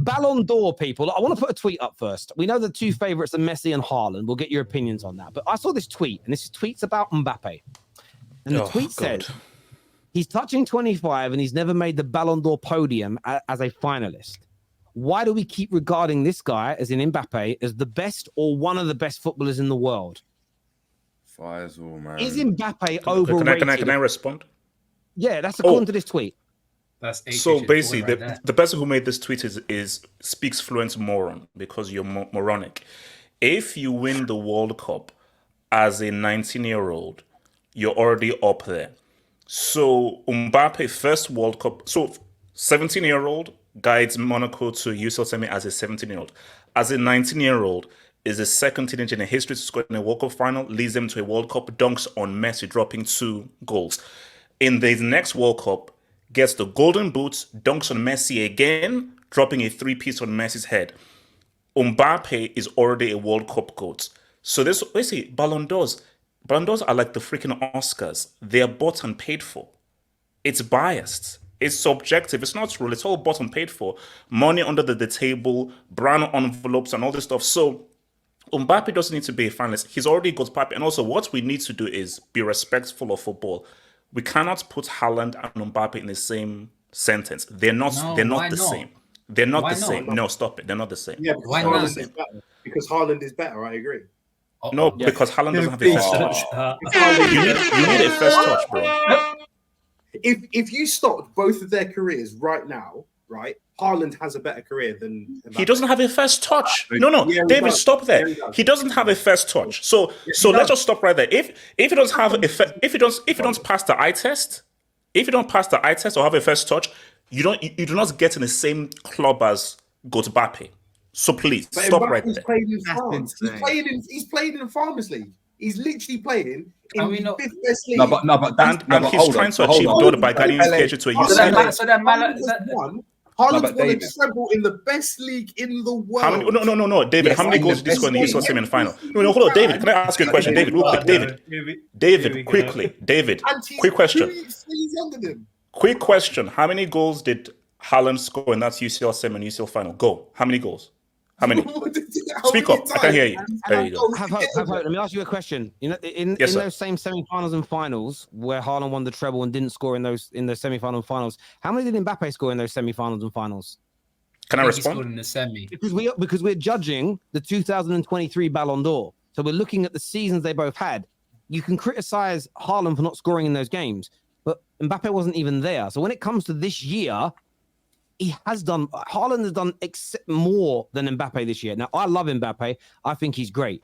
Ballon d'Or, people. I want to put a tweet up first. We know the two favourites are Messi and Haaland. We'll get your opinions on that. But I saw this tweet, and this tweet's about Mbappe. And the tweet says, he's touching 25 and he's never made the Ballon d'Or podium as a finalist. Why do we keep regarding this guy, as in Mbappe, as the best or one of the best footballers in the world? Faisal, man. Is Mbappe overrated? Can I respond? Yeah, that's according to this tweet. That's so basically, the person who made this tweet speaks fluent moron because you're moronic. If you win the World Cup as a 19-year-old, you're already up there. So Mbappe, first World Cup, so 17-year-old guides Monaco to UCL semi as a 17-year-old. As a 19-year-old, is the second teenager in history to score in a World Cup final, leads them to a World Cup, dunks on Messi, dropping 2 goals. In the next World Cup, gets the golden boots, dunks on Messi again, dropping a 3-piece on Messi's head. Mbappe is already a World Cup GOAT. So this, basically, Ballon d'Ors are like the freaking Oscars. They are bought and paid for. It's biased. It's subjective. It's not real. It's all bought and paid for. Money under the table, brown envelopes and all this stuff. So Mbappe doesn't need to be a finalist. He's already got Mbappe. And also what we need to do is be respectful of football. We cannot put Haaland and Mbappe in the same sentence. They're not the same. They're not the same. No, stop it. They're not the same. Yeah, why not? Because Haaland is better, I agree. No, because Haaland doesn't have a first touch. You need a first touch, bro. If you stopped both of their careers right now, right, Haaland has a better career than Mbappe. He doesn't have a first touch. No, yeah, David, stop there. He doesn't have a first touch. So let's just stop right there. If he don't have if he don't pass the eye test, or have a first touch, you do not get in the same club as Mbappe. So please stop right there. He's playing in Farmers League. He's literally playing in the 5th best league. And he's trying to achieve goal by guiding his PhD to a UCL. Haaland won a treble in the best league in the world. No, David. How many goals did he score in the UCL semi-final? No, hold on, David. Can I ask you a question, David? Real quick, David, quickly, David. Quick question. Quick question. How many goals did Haaland score in that UCL semi and UCL final? Go. How many goals? How many? Speak up. I can hear you. There you go. Have hope. Let me ask you a question. You know, in those same semi-finals and finals where Haaland won the treble and didn't score in those semi-final and finals, how many did Mbappe score in those semi-finals and finals? Can I respond? In the semi. Because we're judging the 2023 Ballon d'Or, so we're looking at the seasons they both had. You can criticize Haaland for not scoring in those games, but Mbappe wasn't even there. So when it comes to this year, Haaland has done more than Mbappe this year. Now, I love Mbappe. I think he's great.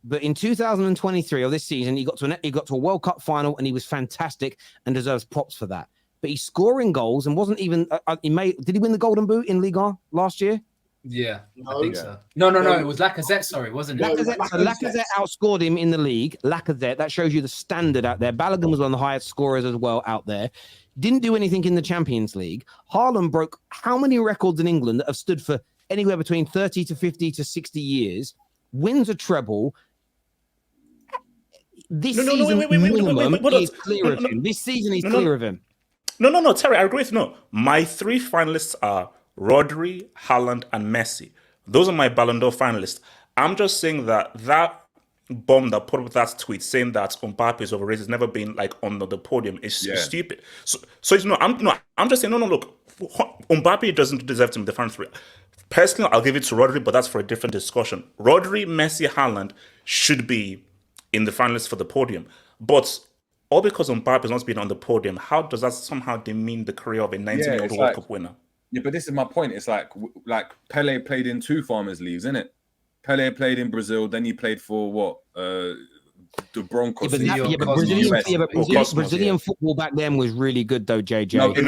But in 2023 or this season, he got to a World Cup final and he was fantastic and deserves props for that. But he's scoring goals and wasn't even. Did he win the Golden Boot in Ligue 1 last year? Yeah, I think so. No. It was Lacazette. Sorry, wasn't it? Lacazette outscored him in the league. Lacazette. That shows you the standard out there. Ballon was one of the highest scorers as well out there. Didn't do anything in the Champions League. Haaland broke how many records in England that have stood for anywhere between 30 to 50 to 60 years, wins a treble. This season, he's clear of him. This season, he's clear of him. No, Terry, I agree with you. No. My 3 finalists are Rodri, Haaland, and Messi. Those are my Ballon d'Or finalists. I'm just saying that bomb that put up that tweet saying that Mbappe is overrated has never been like on the podium is stupid. So I'm just saying look, Mbappe doesn't deserve to be the final 3. Personally, I'll give it to Rodri, but that's for a different discussion. Rodri, Messi, Haaland should be in the finalists for the podium, but all because Mbappe has not been on the podium, how does that somehow demean the career of a 19-year-old World Cup winner? Yeah, but this is my point. It's like Pele played in 2 Farmers Leagues, isn't it? Pele played in Brazil, then he played for what? The Broncos. Brazilian football back then was really good, though, JJ. No, it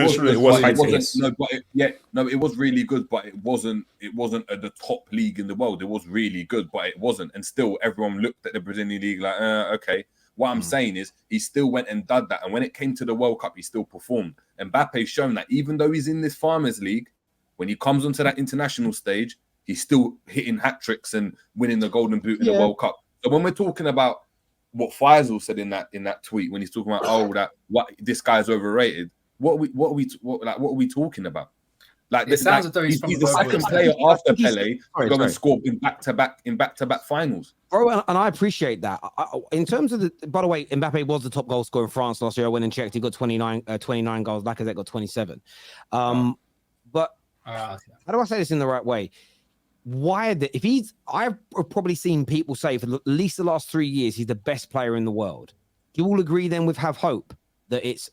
was really good, but it wasn't at the top league in the world. It was really good, but it wasn't. And still, everyone looked at the Brazilian league like, okay. What I'm saying is, he still went and did that, and when it came to the World Cup, he still performed. And Mbappe's shown that even though he's in this Farmers League, when he comes onto that international stage, he's still hitting hat tricks and winning the Golden Boot in the World Cup. So when we're talking about what Faisal said in that tweet, when he's talking about this guy's overrated, what are we talking about? Like It this, sounds like, as though he's he's from the both second worlds. player after he's- Pele sorry, to go sorry. and score in back-to-back finals. Bro, and I appreciate that. In terms of by the way, Mbappe was the top goal scorer in France last year. I went and checked. He got 29 goals. Lacazette got 27. But how do I say this in the right way? I've probably seen people say for at least the last 3 years, he's the best player in the world. Do you all agree then with Have Hope that it's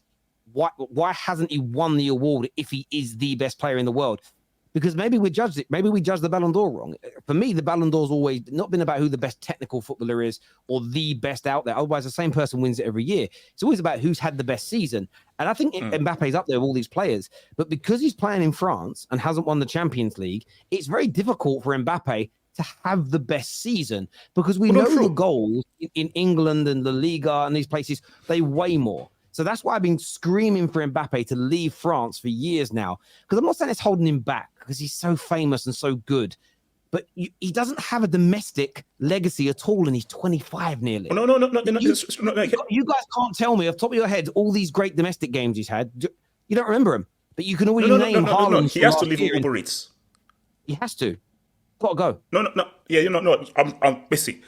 why hasn't he won the award if he is the best player in the world? Because maybe we judged it. Maybe we judged the Ballon d'Or wrong. For me, the Ballon d'Or's always not been about who the best technical footballer is or the best out there. Otherwise, the same person wins it every year. It's always about who's had the best season. And I think Mbappe's up there with all these players. But because he's playing in France and hasn't won the Champions League, it's very difficult for Mbappe to have the best season because we know the goals in England and La Liga and these places, they weigh more. So that's why I've been screaming for Mbappe to leave France for years now. Because I'm not saying it's holding him back because he's so famous and so good. But he doesn't have a domestic legacy at all, and he's 25 nearly. No. You guys can't tell me off the top of your head all these great domestic games he's had. You don't remember him, but you can already name Haaland. He has to leave Uber Eats. He has to. Gotta go. No. Yeah, I'm busy.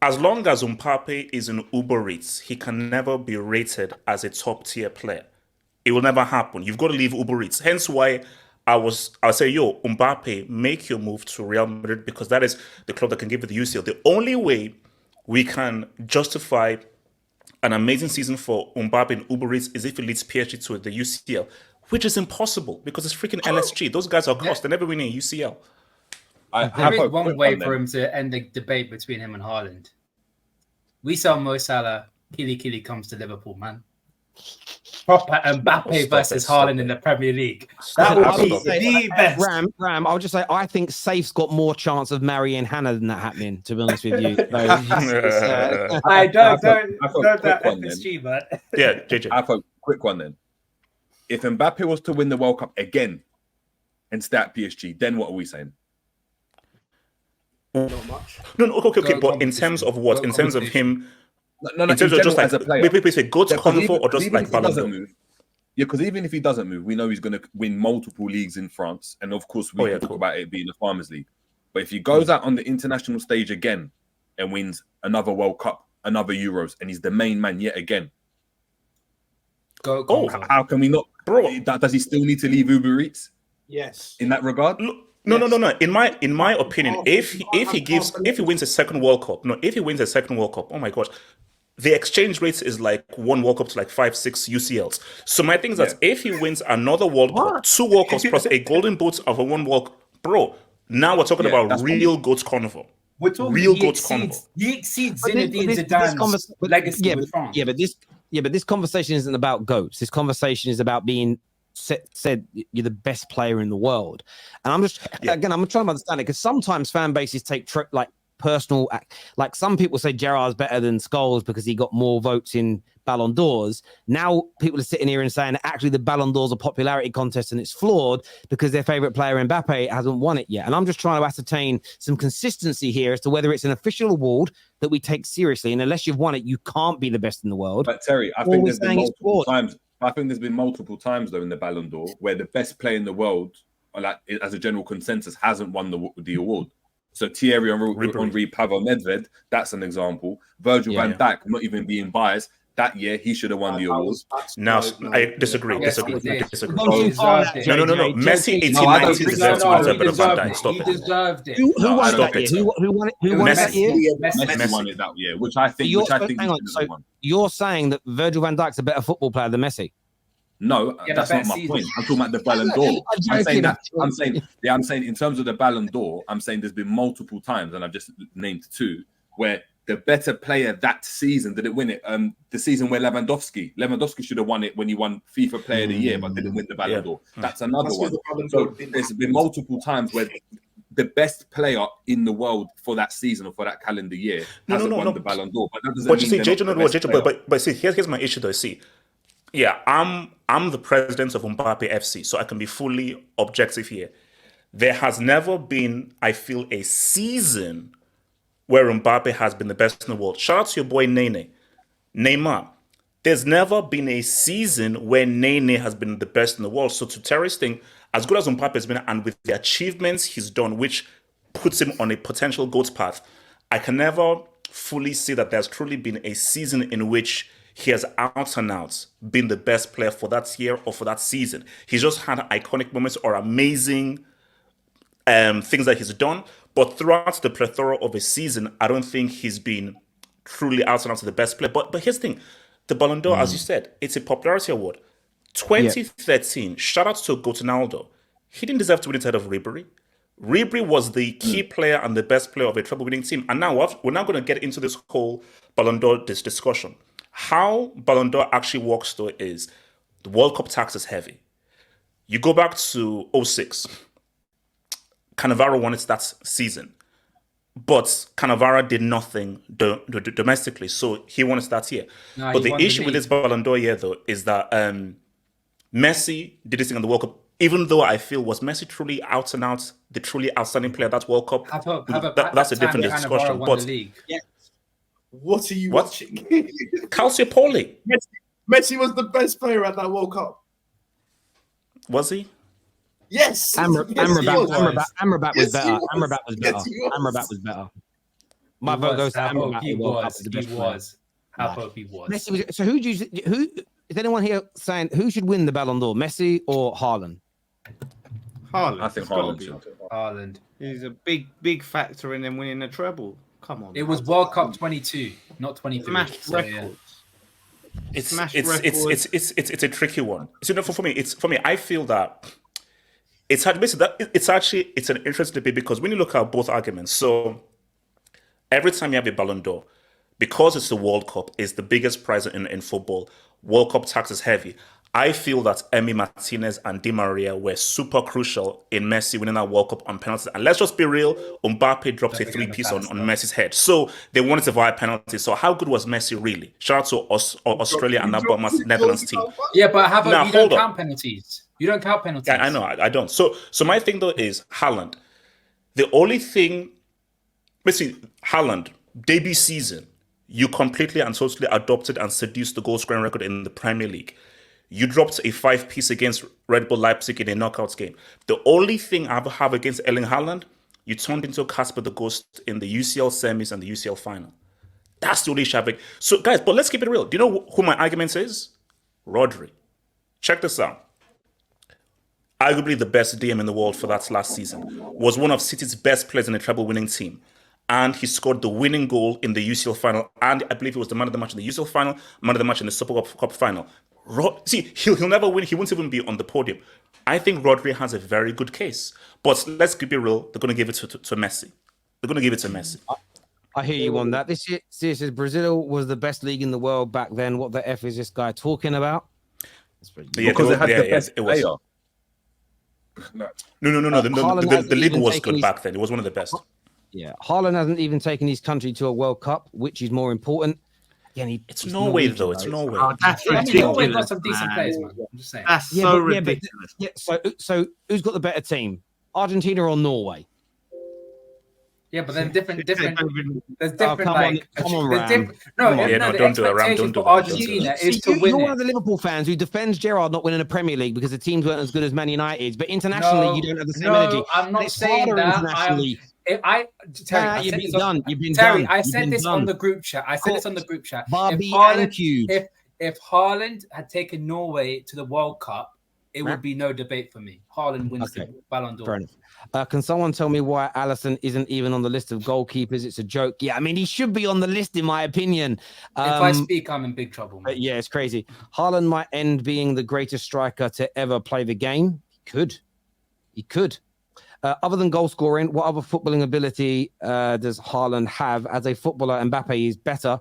As long as Mbappe is in Uber Eats, he can never be rated as a top tier player. It will never happen. You've got to leave Uber Eats. Hence why I'll say, Mbappe, make your move to Real Madrid because that is the club that can give you the UCL. The only way we can justify an amazing season for Mbappe in Uber Eats is if he leads PSG to the UCL, which is impossible because it's freaking LSG. Those guys are cost. They're never winning a UCL. There is one way for him to end the debate between him and Haaland. We sell Mo Salah, Kili comes to Liverpool, man. Proper Mbappe versus Haaland in the Premier League. That would be the best. Ram, I'll just say, I think Safe's got more chance of marrying Hannah than that happening, to be honest with you. I don't that FSG, but yeah, JJ. I have a quick one then. If Mbappe was to win the World Cup again and stay at PSG, then what are we saying? Not much. No, okay. But in terms of what? In terms of him? No. In terms of just like as a player, wait, say GOAT's convo or just like Ballon d'Or? Yeah, because even if he doesn't move, we know he's going to win multiple leagues in France, and of course we can talk about it being the Farmers League. But if he goes out on the international stage again and wins another World Cup, another Euros, and he's the main man yet again, how can we not? Bro, does he still need to leave Uber Eats? Yes. In that regard. No. In my opinion, if he wins a second World Cup, oh my gosh, the exchange rate is like one World Cup to like 5-6 UCLs. So my thing is that if he wins another World Cup, 2 World Cups plus a golden boot of a 1 World Cup, bro, now we're talking about real GOAT's convo. We're talking real GOAT's convo. He exceeds Zinedine Zidane's legacy with France. But this conversation isn't about GOATs. This conversation is about being said you're the best player in the world. And I'm just again, I'm trying to understand it because sometimes fan bases take personal, like some people say Gerrard's better than Scholes because he got more votes in Ballon d'Ors. Now people are sitting here and saying actually the Ballon d'Or's a popularity contest and it's flawed because their favorite player Mbappe hasn't won it yet. And I'm just trying to ascertain some consistency here as to whether it's an official award that we take seriously. And unless you've won it, you can't be the best in the world. But Terry, I think there's been multiple times. I think there's been multiple times though in the Ballon d'Or where the best player in the world, like as a general consensus, hasn't won the award. So Thierry Henry, Pavel Nedved, that's an example. Virgil van Dijk, not even being biased, that year he should have won the award. Now I disagree. Yes, disagree. No. Messi 1890 deserves to be better than Van Dijk. Stop He it. deserved it. Who won that year? Who won it? Who won that year? Messi won it that year, which I think. Hang on. So you're saying that Virgil van Dijk's a better football player than Messi? No, that's not my point. I'm talking about the Ballon d'Or. I'm saying in terms of the Ballon d'Or, I'm saying there's been multiple times, and I've just named 2, where the better player that season didn't win it. The season where Lewandowski should have won it when he won FIFA Player of the Year, but didn't win the Ballon d'Or. That's another one. So there's been multiple times where the best player in the world for that season or for that calendar year hasn't won the Ballon d'Or. But that doesn't mean but see, here's my issue though. See, yeah, I'm the president of Mbappe FC, so I can be fully objective here. There has never been, I feel, a season where Mbappe has been the best in the world. Shout out to your boy Neymar. There's never been a season where Nene has been the best in the world. So to Terrace thing, As good as Mbappe has been, and with the achievements he's done, which puts him on a potential GOAT path, I can never fully see that there's truly been a season in which he has out and out been the best player for that year or for that season. He's just had iconic moments or amazing things that he's done. But throughout the plethora of a season, I don't think he's been truly out and out the best player. But here's the thing. The Ballon d'Or, as you said, it's a popularity award. 2013, shout out to Ronaldo. He didn't deserve to win it ahead of Ribery. Ribery was the key player and the best player of a treble-winning team. And now we're now going to get into this whole Ballon d'Or discussion. How Ballon d'Or actually works, though, is the World Cup tax is heavy. You go back to 2006. Cannavaro won it that season. But Cannavaro did nothing domestically, so he won it that year. No, but the issue with this Ballon d'Or year, though, is that Messi did this thing on the World Cup. Even though I feel, was Messi truly out and out the truly outstanding player that World Cup? That's a different discussion. But yes. What are you watching? Calciopoli. Messi was the best player at that World Cup. Was he? Yes. Amrabat was better. Amrabat was better. My vote goes to Amrabat. He was. Messi was. So who is anyone here saying who should win the Ballon d'Or, Messi or Haaland? Haaland. I think Haaland should. Haaland. He's a big factor in them winning the treble. Come on. It was World Cup 22, not 23. Smashed records. It's a tricky one. So for me, I feel that it's hard. It's an interesting debate because when you look at both arguments, so every time you have a Ballon d'Or, because it's the World Cup, it's the biggest prize in football. World Cup tax is heavy. I feel that Emi Martinez and Di Maria were super crucial in Messi winning that World Cup on penalties. And let's just be real, Mbappe dropped a three-piece on Messi's head. So they wanted to via penalties. So how good was Messi really? Shout out to Australia and that Netherlands team. Yeah, but how about you don't count penalties? You don't count penalties. Yeah, I know, I don't. So my thing though is Haaland. The only thing, Haaland, debut season, you completely and totally adopted and seduced the goal scoring record in the Premier League. You dropped a 5-piece against Red Bull Leipzig in a knockouts game. The only thing I have against Erling Haaland, you turned into Casper the Ghost in the UCL semis and the UCL final. That's the only issue I have. So guys, but let's keep it real. Do you know who my argument is? Rodri. Check this out. Arguably the best DM in the world for that last season. Was one of City's best players in a treble-winning team. And he scored the winning goal in the UCL final. And I believe he was the man of the match in the UCL final, man of the match in the Super Cup final. He'll never win. He won't even be on the podium. I think Rodri has a very good case. But let's keep it real. They're going to give it to Messi. They're going to give it to Messi. I hear you on that. This says Brazil was the best league in the world back then. What the F is this guy talking about? Because it had the best player. No. The league was good back then. It was one of the best. Yeah. Haaland hasn't even taken his country to a World Cup, which is more important. Again, it's Norway, though. It's Norway. Oh, that's ridiculous. Norway got some decent players, man. I'm just saying. That's so ridiculous. So who's got the better team? Argentina or Norway? Yeah, but then different. There's different. Come on, Ram. Don't do it, Ram. Don't do it. Argentina is to win. You're one of the Liverpool fans who defends Gerrard not winning a Premier League because the teams weren't as good as Man United's. But internationally, you don't have the same energy. I'm not saying that. Terry, I said this on the group chat. If Haaland had taken Norway to the World Cup, it would be no debate for me. Haaland wins the Ballon d'Or. Fair enough. Can someone tell me why Alisson isn't even on the list of goalkeepers? It's a joke. Yeah, I mean, he should be on the list, in my opinion. If I speak, I'm in big trouble. But yeah, it's crazy. Haaland might end being the greatest striker to ever play the game. He could. Other than goal scoring, what other footballing ability does Haaland have? As a footballer, Mbappe is better.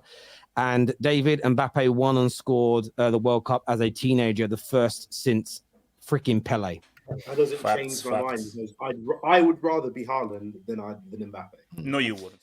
And David, Mbappe won and scored the World Cup as a teenager, the first since freaking Pele. That doesn't change my mind because I would rather be Haaland than Mbappe. No, you wouldn't.